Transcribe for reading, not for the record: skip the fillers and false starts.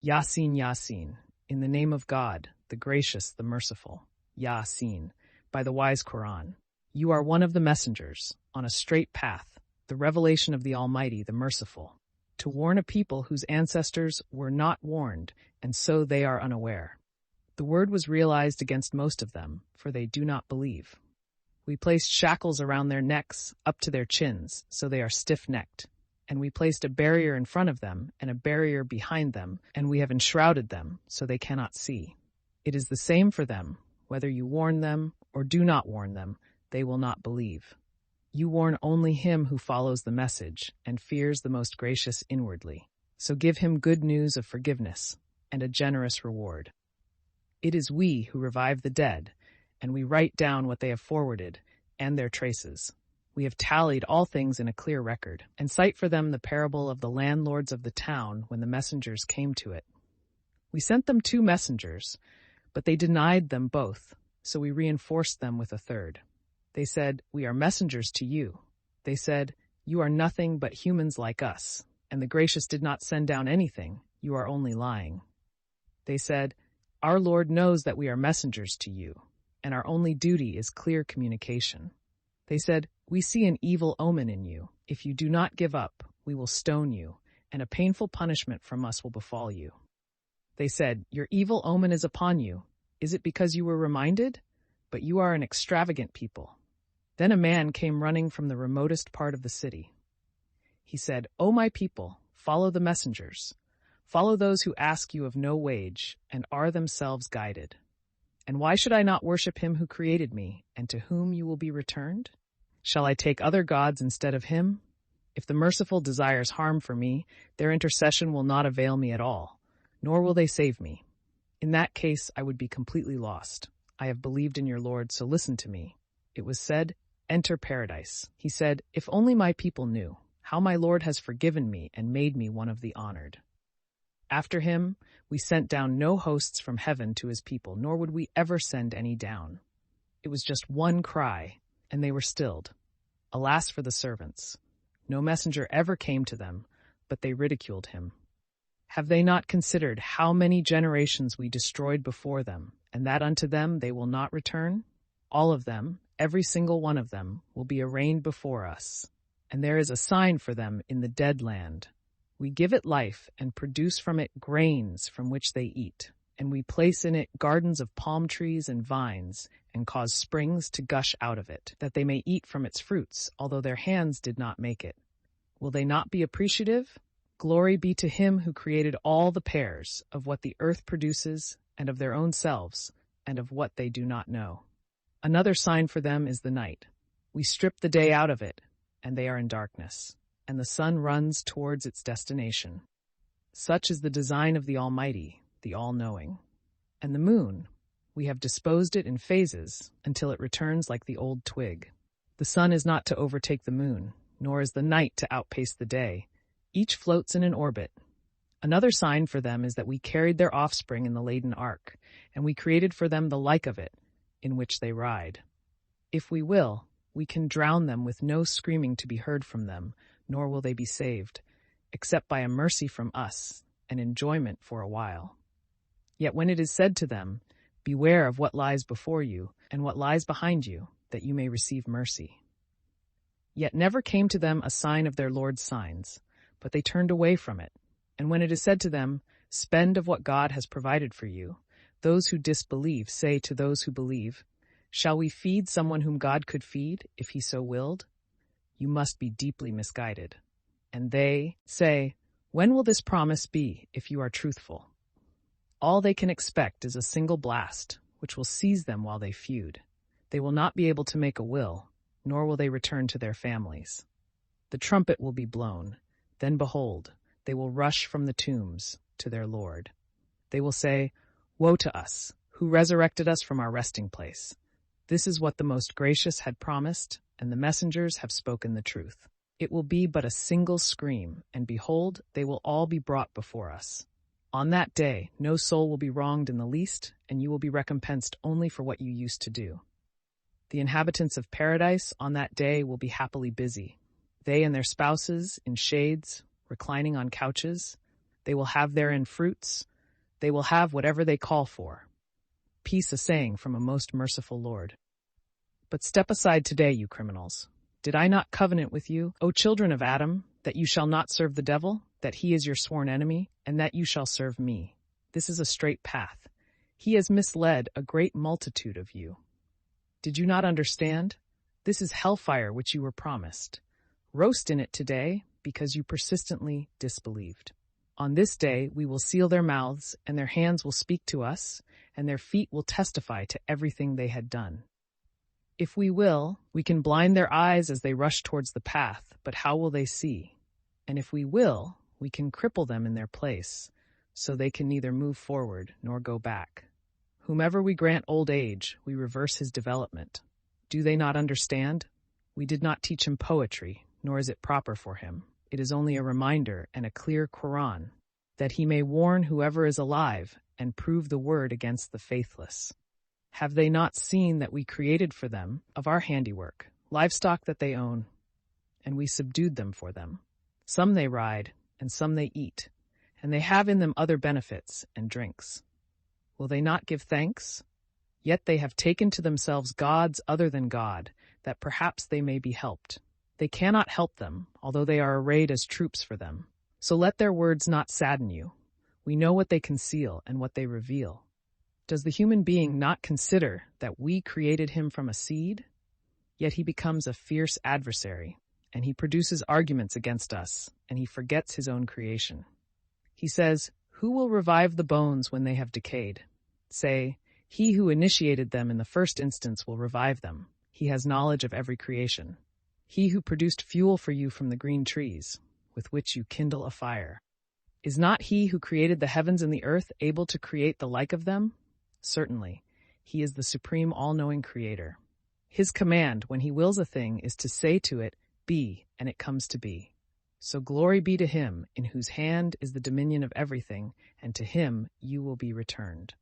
Yasin, Yasin, in the name of God, the gracious, the merciful. Yasin, by the wise Quran. You are one of the messengers, on a straight path, the revelation of the Almighty, the Merciful, to warn a people whose ancestors were not warned, and so they are unaware. The word was realized against most of them, for they do not believe. We placed shackles around their necks, up to their chins, so they are stiff-necked. And we placed a barrier in front of them, and a barrier behind them, and we have enshrouded them, so they cannot see. It is the same for them, whether you warn them or do not warn them, they will not believe. You warn only him who follows the message, and fears the most gracious inwardly. So give him good news of forgiveness, and a generous reward. It is we who revive the dead, and we write down what they have forwarded, and their traces. We have tallied all things in a clear record, and cite for them the parable of the landlords of the town when the messengers came to it. We sent them 2 messengers, but they denied them both, so we reinforced them with a third. They said, "We are messengers to you." They said, "You are nothing but humans like us, and the gracious did not send down anything, you are only lying." They said, "Our Lord knows that we are messengers to you, and our only duty is clear communication." They said, "We see an evil omen in you. If you do not give up, we will stone you, and a painful punishment from us will befall you." They said, "Your evil omen is upon you. Is it because you were reminded? But you are an extravagant people." Then a man came running from the remotest part of the city. He said, "O my people, follow the messengers. Follow those who ask you of no wage, and are themselves guided. And why should I not worship him who created me, and to whom you will be returned? Shall I take other gods instead of him? If the merciful desires harm for me, their intercession will not avail me at all, nor will they save me. In that case, I would be completely lost. I have believed in your Lord, so listen to me." It was said, "Enter paradise." He said, "If only my people knew how my Lord has forgiven me and made me one of the honored." After him, we sent down no hosts from heaven to his people, nor would we ever send any down. It was just one cry, and they were stilled. Alas for the servants! No messenger ever came to them, but they ridiculed him. Have they not considered how many generations we destroyed before them, and that unto them they will not return? All of them, every single one of them, will be arraigned before us, and there is a sign for them in the dead land. We give it life and produce from it grains from which they eat, and we place in it gardens of palm trees and vines, and cause springs to gush out of it, that they may eat from its fruits, although their hands did not make it. Will they not be appreciative? Glory be to him who created all the pairs of what the earth produces, and of their own selves, and of what they do not know. Another sign for them is the night. We strip the day out of it, and they are in darkness, and the sun runs towards its destination. Such is the design of the Almighty, the All-Knowing. And the moon, we have disposed it in phases until it returns like the old twig. The sun is not to overtake the moon, nor is the night to outpace the day. Each floats in an orbit. Another sign for them is that we carried their offspring in the laden ark, and we created for them the like of it, in which they ride. If we will, we can drown them with no screaming to be heard from them, nor will they be saved, except by a mercy from us, and enjoyment for a while. Yet when it is said to them, "Beware of what lies before you, and what lies behind you, that you may receive mercy." Yet never came to them a sign of their Lord's signs, but they turned away from it. And when it is said to them, "Spend of what God has provided for you," those who disbelieve say to those who believe, "Shall we feed someone whom God could feed, if he so willed? You must be deeply misguided." And they say, "When will this promise be, if you are truthful?" All they can expect is a single blast, which will seize them while they feud. They will not be able to make a will, nor will they return to their families. The trumpet will be blown. Then behold, they will rush from the tombs to their Lord. They will say, "Woe to us, who resurrected us from our resting place." This is what the Most Gracious had promised, and the messengers have spoken the truth. It will be but a single scream, and behold, they will all be brought before us. On that day, no soul will be wronged in the least, and you will be recompensed only for what you used to do. The inhabitants of paradise on that day will be happily busy. They and their spouses, in shades, reclining on couches. They will have therein fruits. They will have whatever they call for. Peace, a saying from a most merciful Lord. But step aside today, you criminals. Did I not covenant with you, O children of Adam, that you shall not serve the devil, that he is your sworn enemy, and that you shall serve me? This is a straight path. He has misled a great multitude of you. Did you not understand? This is hellfire which you were promised. Roast in it today, because you persistently disbelieved. On this day we will seal their mouths, and their hands will speak to us, and their feet will testify to everything they had done. If we will, we can blind their eyes as they rush towards the path, but how will they see? And if we will, we can cripple them in their place, so they can neither move forward nor go back. Whomever we grant old age, we reverse his development. Do they not understand? We did not teach him poetry, nor is it proper for him. It is only a reminder and a clear Quran, that he may warn whoever is alive and prove the word against the faithless. Have they not seen that we created for them, of our handiwork, livestock that they own, and we subdued them for them? Some they ride, and some they eat, and they have in them other benefits and drinks. Will they not give thanks? Yet they have taken to themselves gods other than God, that perhaps they may be helped. They cannot help them, although they are arrayed as troops for them. So let their words not sadden you. We know what they conceal and what they reveal. Does the human being not consider that we created him from a seed? Yet he becomes a fierce adversary, and he produces arguments against us, and he forgets his own creation. He says, "Who will revive the bones when they have decayed?" Say, "He who initiated them in the first instance will revive them. He has knowledge of every creation. He who produced fuel for you from the green trees, with which you kindle a fire. Is not he who created the heavens and the earth able to create the like of them? Certainly, he is the supreme all-knowing creator. His command, when he wills a thing, is to say to it, 'Be,' and it comes to be. So glory be to him, in whose hand is the dominion of everything, and to him you will be returned."